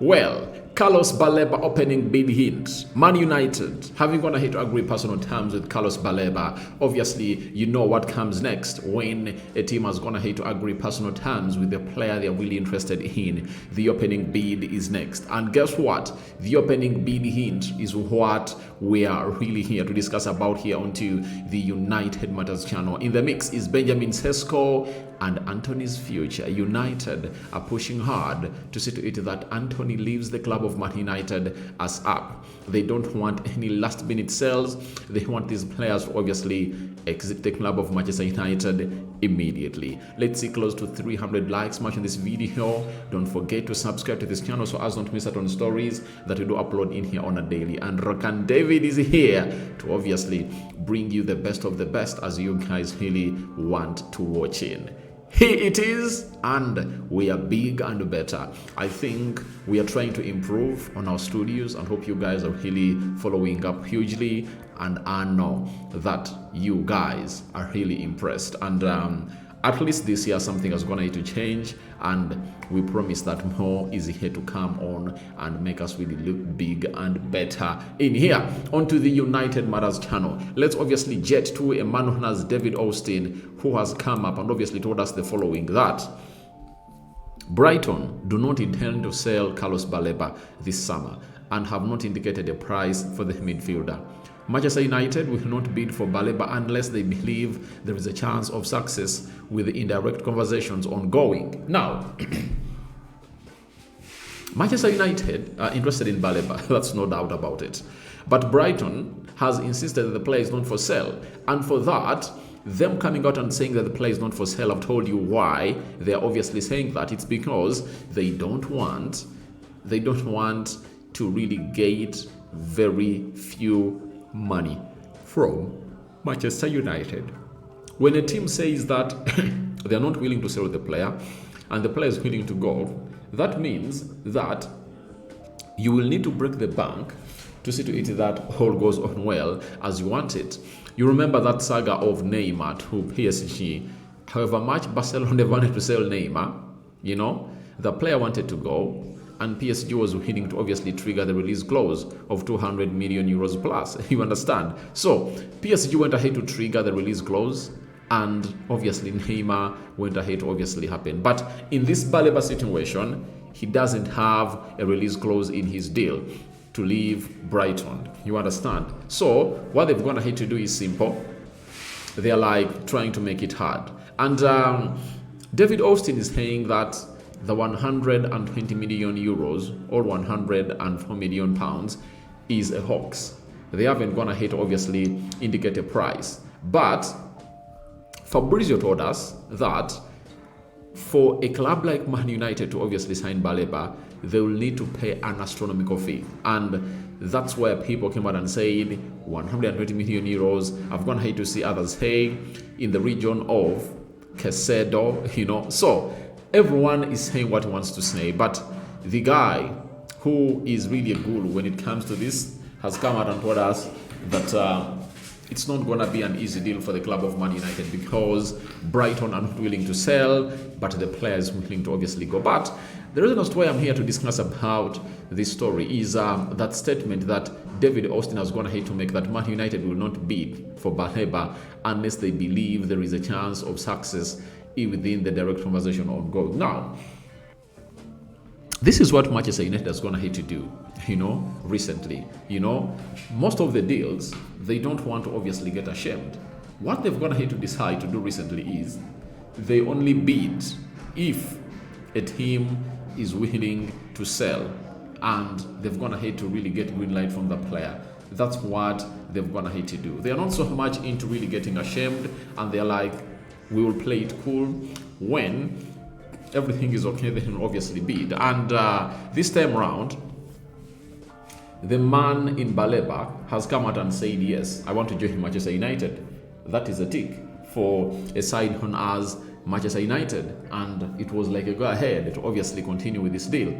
Well, Carlos Baleba opening bid hint. Man United having gone ahead to agree personal terms with Carlos Baleba. Obviously, you know what comes next when a team has gone ahead to agree personal terms with the player they're really interested in. The opening bid is next. And guess what? The opening bid hint is what we are really here to discuss about here onto the United Matters channel. In the mix is Benjamin Sesko and Antony's future. United are pushing hard to see to it that Antony leaves the club of Man United as up. They don't want any last-minute sales. They want these players to obviously exit the club of Manchester United immediately. Let's see close to 300 likes much on this video. Don't forget to subscribe to this channel so as not to miss out on stories that we do upload in here on a daily. And Rokan David is here to obviously bring you the best of the best as you guys really want to watch in. Here it is, and we are big and better. I think we are trying to improve on our studios and hope you guys are really following up hugely, and I know that you guys are really impressed. And at least this year something has gone to change, and we promise that more is here to come on and make us really look big and better in here onto the United Matters channel. Let's obviously jet to a man known as David Austin, who has come up and obviously told us the following: that Brighton do not intend to sell Carlos Baleba this summer and have not indicated a price for the midfielder. Manchester United will not bid for Baleba unless they believe there is a chance of success with the indirect conversations ongoing. Now, Manchester United are interested in Baleba, that's no doubt about it. But Brighton has insisted that the player is not for sale. And for that, them coming out and saying that the player is not for sale, I've told you why they're obviously saying that. It's because they don't want to really get very few money from Manchester United. When a team says that they are not willing to sell the player and the player is willing to go, that means that you will need to break the bank to see to it that all goes on well as you want it. You remember that saga of Neymar to PSG. However much Barcelona wanted to sell Neymar, you know, the player wanted to go, and PSG was willing to obviously trigger the release clause of 200 million euros plus. You understand? So PSG went ahead to trigger the release clause, and obviously Neymar went ahead to obviously happen. But in this Baleba situation, he doesn't have a release clause in his deal to leave Brighton. You understand? So what they've gone ahead to do is simple. They're like trying to make it hard. And David Austin is saying that the 120 million euros or 104 million pounds is a hoax. They haven't gone ahead to obviously indicate a price. But Fabrizio told us that for a club like Man United to obviously sign Baleba, they will need to pay an astronomical fee. And that's where people came out and said 120 million euros. I've gone ahead to see others say in the region of Quesedo, you know. So everyone is saying what he wants to say, but the guy who is really a guru when it comes to this has come out and told us that it's not going to be an easy deal for the club of Man United because Brighton are not willing to sell, but the player is willing to obviously go. But the reason as to why I'm here to discuss about this story is that statement that David Austin has gone ahead to make, that Man United will not bid for Baleba unless they believe there is a chance of success within the direct conversation ongoing. Now, this is what Manchester United has gone ahead to do, you know, recently. You know, most of the deals, they don't want to obviously get ashamed. What they've gone ahead to decide to do recently is they only bid if a team is willing to sell, and they've gone ahead to really get green light from the player. That's what they've gone ahead to do. They are not so much into really getting ashamed, and they're like, we will play it cool. When everything is okay, they can obviously bid. And this time around, the man in Baleba has come out and said, yes, I want to join Manchester United. That is a tick for a side known as Manchester United. And it was like a go ahead to obviously continue with this deal.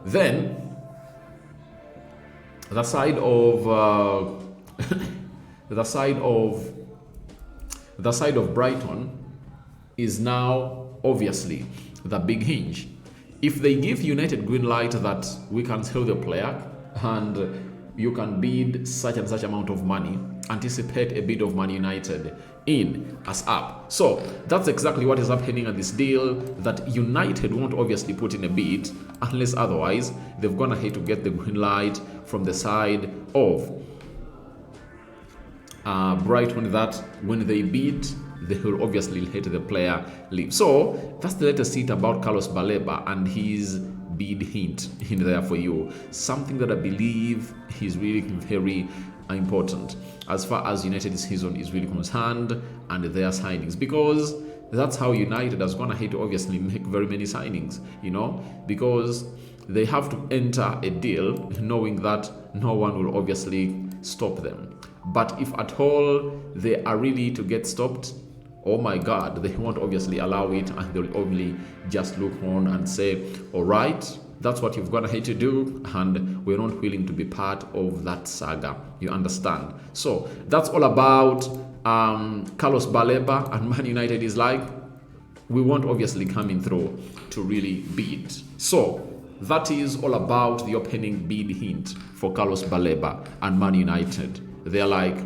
Then, the side of the side of Brighton is now obviously the big hinge. If they give United green light that we can sell the player and you can bid such and such amount of money, anticipate a bid of Man United in as up. So that's exactly what is happening at this deal, that United won't obviously put in a bid unless otherwise they've gone ahead to get the green light from the side of Brighton, that when they bid, they will obviously let the player leave. So that's the latest hit about Carlos Baleba and his bid hint in there for you. Something that I believe is really very important as far as United's season is really concerned and their signings, because that's how United has gone ahead to obviously make very many signings, because they have to enter a deal knowing that no one will obviously stop them. But if at all they are really to get stopped, oh my God, they won't obviously allow it, and they'll only just look on and say, all right, that's what you've gone ahead to do, and we're not willing to be part of that saga. You understand? So that's all about Carlos Baleba, and Man United is like, we won't obviously coming through to really bid. So that is all about the opening bid hint for Carlos Baleba and Man United. They're like,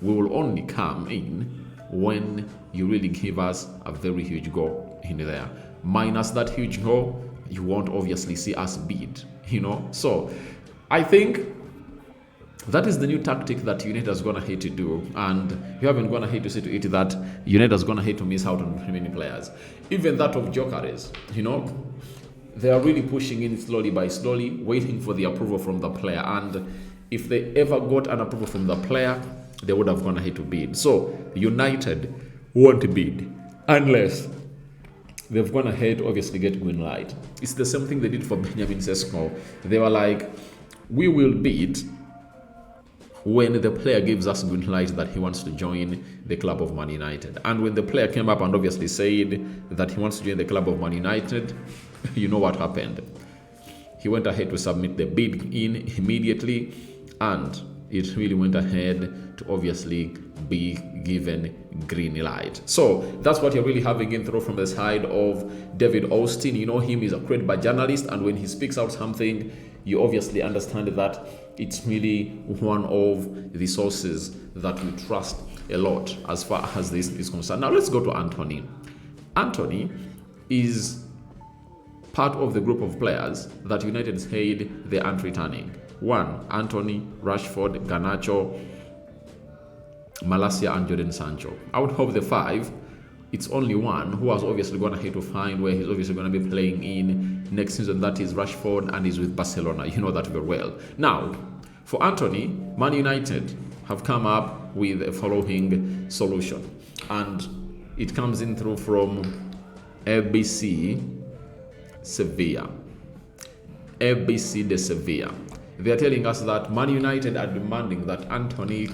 we will only come in when you really give us a very huge goal in there. Minus that huge goal, you won't obviously see us bid, So I think that is the new tactic that United has gone ahead to do, and you haven't gone ahead to see to it that United has gone ahead to miss out on many players. Even that of Gyökeres, they are really pushing in slowly by slowly, waiting for the approval from the player, and if they ever got an approval from the player, they would have gone ahead to bid. So United won't bid unless they've gone ahead to obviously get green light. It's the same thing they did for Benjamin Sesko. They were like, we will bid when the player gives us green light that he wants to join the club of Man United. And when the player came up and obviously said that he wants to join the club of Man United, you know what happened. He went ahead to submit the bid in immediately, and it really went ahead to obviously be given green light. So that's what you're really having in through from the side of David Austin. You know him, he's a credible journalist, and when he speaks out something, you obviously understand that it's really one of the sources that we trust a lot as far as this is concerned. Now let's go to Antony. Antony is part of the group of players that United said they aren't returning. One, Antony, Rashford, Garnacho, Malacia, and Jadon Sancho. I would hope the five, it's only one who has obviously gone ahead to find where he's obviously going to be playing in next season. That is Rashford, and he's with Barcelona. You know that very well. Now, for Antony, Man United have come up with a following solution, and it comes in through from ABC Sevilla. ABC de Sevilla. They are telling us that Man United are demanding that Antony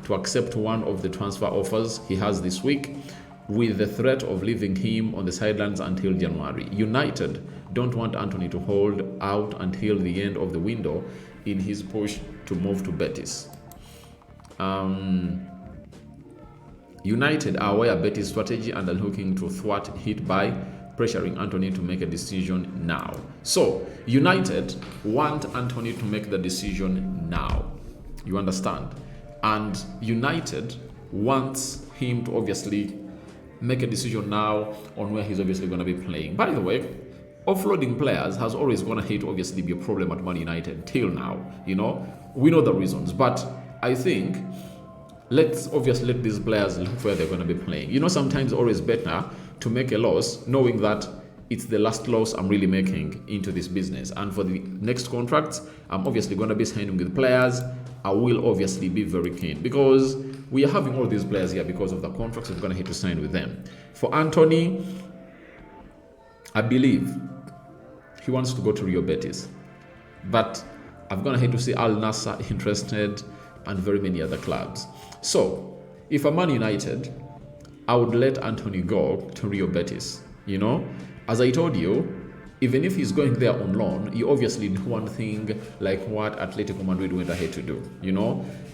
to accept one of the transfer offers he has this week, with the threat of leaving him on the sidelines until January. United don't want Antony to hold out until the end of the window in his push to move to Betis. United are aware of Betis' strategy and are looking to thwart it by pressuring Antony to make a decision now. So United want Antony to make the decision now. You understand? And United wants him to obviously make a decision now on where he's obviously going to be playing. By the way, offloading players has always gone ahead to obviously be a problem at Man United till now. We know the reasons, but I think let's obviously let these players look where they're going to be playing. Sometimes it's always better to make a loss knowing that it's the last loss I'm really making into this business. And for the next contracts, I'm obviously going to be signing with players. I will obviously be very keen, because we are having all these players here because of the contracts we're going to have to sign with them. For Antony, I believe he wants to go to Real Betis, but I've gone ahead to see Al Nassr interested and very many other clubs. So if I'm Man United, I would let Antony go to Real Betis. As I told you, even if he's going there on loan, you obviously do one thing like what Atletico Madrid went ahead to do.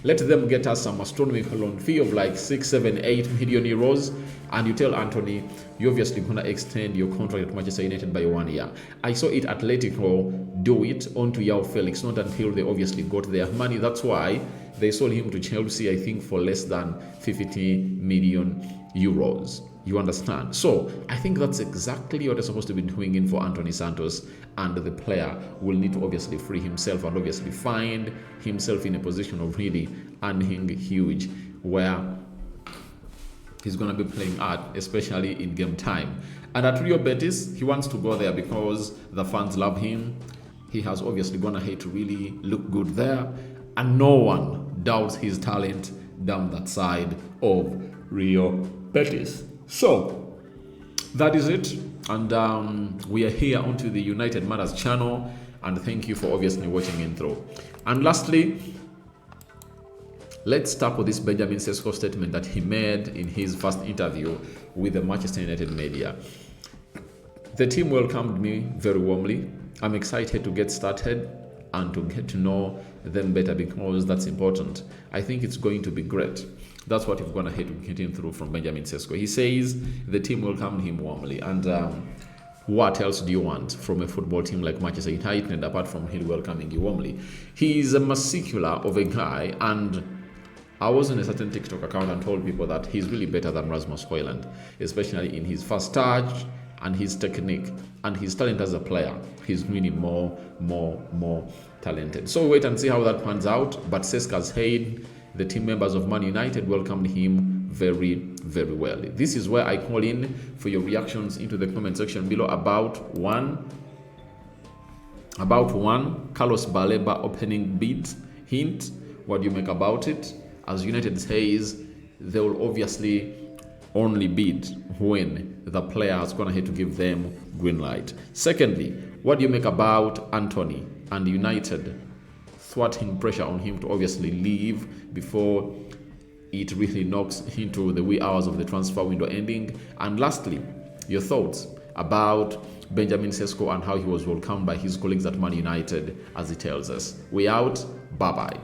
Let them get us some astronomical loan fee of like 6, 7, 8 million euros, and you tell Antony, you're obviously gonna extend your contract at Manchester United by 1 year. I saw it Atletico do it onto João Felix, not until they obviously got their money. That's why they sold him to Chelsea, I think, for less than 50 million euros. You understand? So I think that's exactly what they're supposed to be doing in for Antony Santos, and the player will need to obviously free himself and obviously find himself in a position of really earning huge, where he's going to be playing at, especially in game time. And at Real Betis, he wants to go there because the fans love him. He has obviously gone ahead to really look good there, and no one doubts his talent down that side of Real Betis. So that is it, and we are here onto the United Matters channel, and thank you for obviously watching in through. And lastly, let's start with this Benjamin Sesko statement that he made in his first interview with the Manchester United media. The team welcomed me very warmly. I'm excited to get started and to get to know them better, because that's important. I think it's going to be great. That's what we've gone ahead to get him through from Benjamin Sesko. He says the team welcomed him warmly, and what else do you want from a football team like Manchester United apart from him welcoming you warmly? He's a muscular of a guy, and I was on a certain TikTok account and told people that he's really better than Rasmus Højlund, especially in his first touch and his technique and his talent as a player. He's really more talented. So wait and see how that pans out. But Sesko's head, the team members of Man United welcomed him very, very well. This is where I call in for your reactions into the comment section below about one Carlos Baleba opening bid hint. What do you make about it? As United says, they will obviously only bid when the player has gone ahead to give them green light. Secondly, what do you make about Antony and United thwarting pressure on him to obviously leave before it really knocks into the wee hours of the transfer window ending? And lastly, your thoughts about Benjamin Sesko and how he was welcomed by his colleagues at Man United, as he tells us. We out. Bye-bye.